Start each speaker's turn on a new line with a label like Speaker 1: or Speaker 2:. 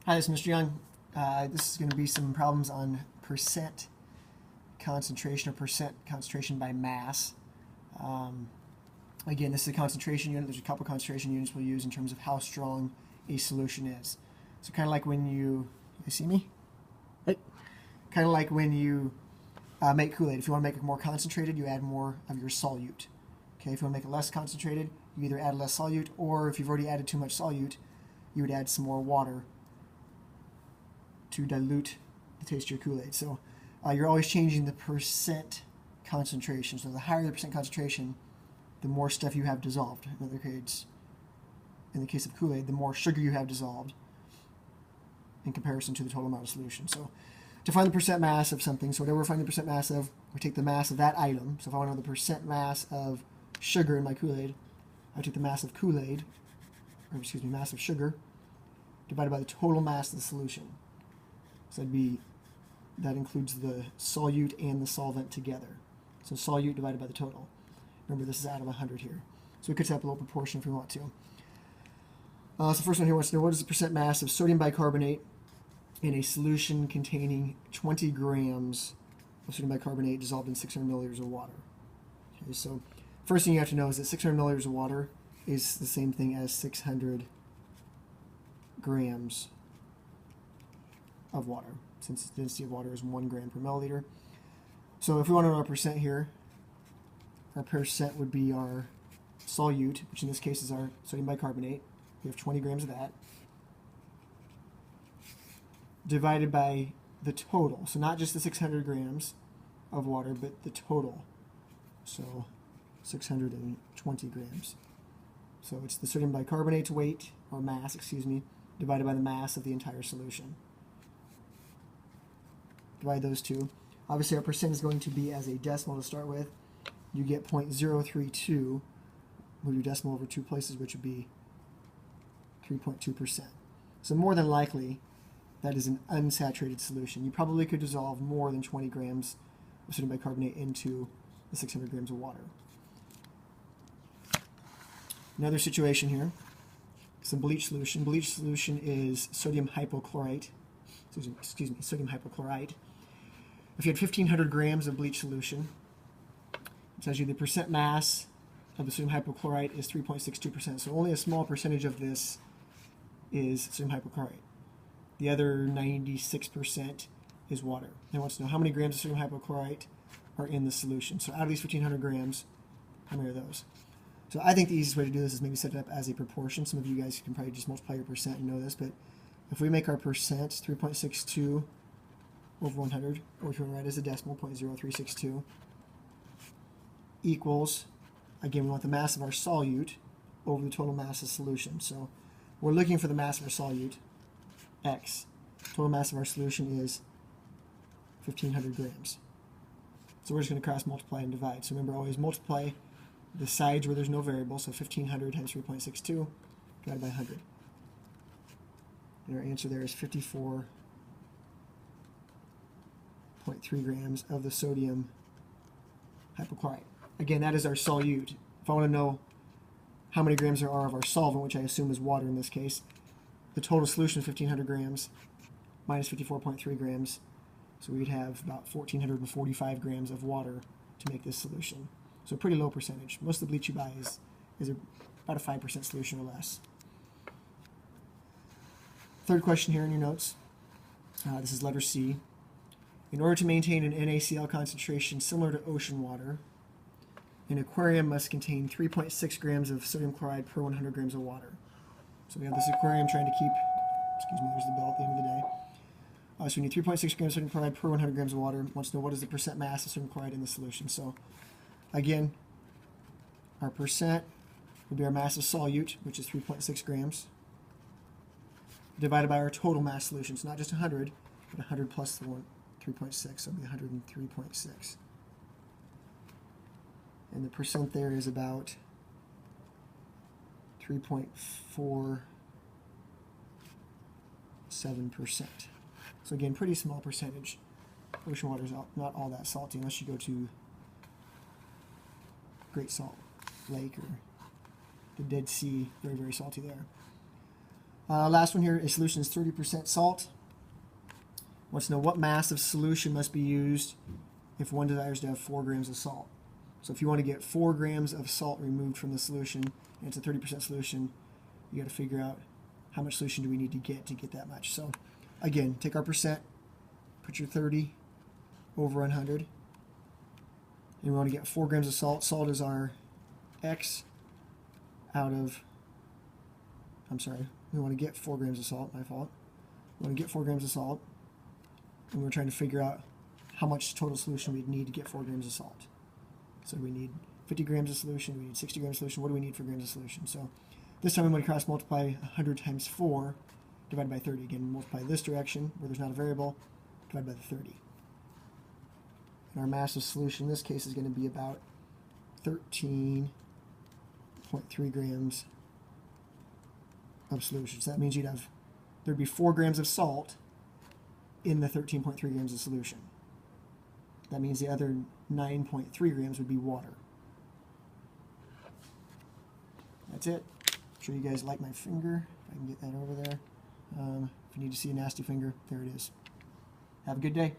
Speaker 1: Hi, this is Mr. Young. This is going to be some problems on percent concentration or percent concentration by mass. Again, this is a concentration unit. There's a couple concentration units we'll use in terms of how strong a solution is. So kind of like when you see me? Hey. Kind of like when you make Kool-Aid. If you want to make it more concentrated, you add more of your solute. Okay, if you want to make it less concentrated, you either add less solute, or if you've already added too much solute, you would add some more water to dilute the taste of your Kool-Aid. So you're always changing the percent concentration. So the higher the percent concentration, the more stuff you have dissolved. In the case of Kool-Aid, the more sugar you have dissolved in comparison to the total amount of solution. So to find the percent mass of something, so whatever we're finding the percent mass of, we take the mass of that item. So if I want to know the percent mass of sugar in my Kool-Aid, I take the mass of Kool-Aid, or excuse me, mass of sugar, divided by the total mass of the solution. So that includes the solute and the solvent together. So solute divided by the total. Remember, this is out of 100 here. So we could set up a little proportion if we want to. So first one here wants to know, what is the percent mass of sodium bicarbonate in a solution containing 20 grams of sodium bicarbonate dissolved in 600 milliliters of water? Okay, so first thing you have to know is that 600 milliliters of water is the same thing as 600 grams of water, since the density of water is 1 gram per milliliter. So if we want to know our percent here, our percent would be our solute, which in this case is our sodium bicarbonate. We have 20 grams of that, divided by the total. So not just the 600 grams of water, but the total. So 620 grams. So it's the sodium bicarbonate's weight, or mass, excuse me, divided by the mass of the entire solution. Divide those two. Obviously our percent is going to be as a decimal to start with. You get 0.032. Move your decimal over 2 places, which would be 3.2%. So more than likely, that is an unsaturated solution. You probably could dissolve more than 20 grams of sodium bicarbonate into the 600 grams of water. Another situation here, some bleach solution. Bleach solution is sodium hypochlorite. Excuse me, sodium hypochlorite. If you had 1,500 grams of bleach solution, it tells you the percent mass of the sodium hypochlorite is 3.62%. So only a small percentage of this is sodium hypochlorite. The other 96% is water. It wants to know how many grams of sodium hypochlorite are in the solution. So out of these 1,500 grams, how many are those? So I think the easiest way to do this is maybe set it up as a proportion. Some of you guys can probably just multiply your percent and know this, but if we make our percent 3.62 over 100, or if you want to write as a decimal, 0.0362, equals, again, we want the mass of our solute over the total mass of solution. So we're looking for the mass of our solute, X. Total mass of our solution is 1,500 grams. So we're just going to cross multiply and divide. So remember, always multiply the sides where there's no variable. So 1,500 times 3.62 divided by 100. And our answer there is 54.3 grams of the sodium hypochlorite. Again, that is our solute. If I want to know how many grams there are of our solvent, which I assume is water in this case, the total solution is 1,500 grams minus 54.3 grams. So we'd have about 1,445 grams of water to make this solution. So a pretty low percentage. Most of the bleach you buy is about a 5% solution or less. Third question here in your notes. This is letter C. In order to maintain an NaCl concentration similar to ocean water, an aquarium must contain 3.6 grams of sodium chloride per 100 grams of water. So we have this aquarium trying to keep, excuse me, there's the bell at the end of the day. So we need 3.6 grams of sodium chloride per 100 grams of water. Wants to know what is the percent mass of sodium chloride in the solution. So again, our percent would be our mass of solute, which is 3.6 grams, divided by our total mass solution. So not just 100, but 100 plus the 3.6, so it'll be 103.6. And the percent there is about 3.47%. So again, pretty small percentage. Ocean water is not all that salty unless you go to Great Salt Lake or the Dead Sea. Very, very salty there. Last one here, a solution is 30% salt. Wants to know what mass of solution must be used if one desires to have 4 grams of salt. So if you want to get 4 grams of salt removed from the solution, and it's a 30% solution, you got to figure out how much solution do we need to get that much. So again, take our percent, put your 30 over 100, and we want to get 4 grams of salt. Salt is our X out of, I'm sorry, we want to get 4 grams of salt, my fault. We want to get 4 grams of salt, and we're trying to figure out how much total solution we'd need to get 4 grams of salt. So we need 50 grams of solution, we need 60 grams of solution. What do we need for grams of solution? So this time I'm going to cross multiply 100 times 4 divided by 30. Again, multiply this direction where there's not a variable, divided by the 30. And our mass of solution in this case is going to be about 13.3 grams of solution. So that means there'd be 4 grams of salt in the 13.3 grams of solution. That means the other 9.3 grams would be water. That's it. I'm sure you guys like my finger. If I can get that over there. If you need to see a nasty finger, there it is. Have a good day.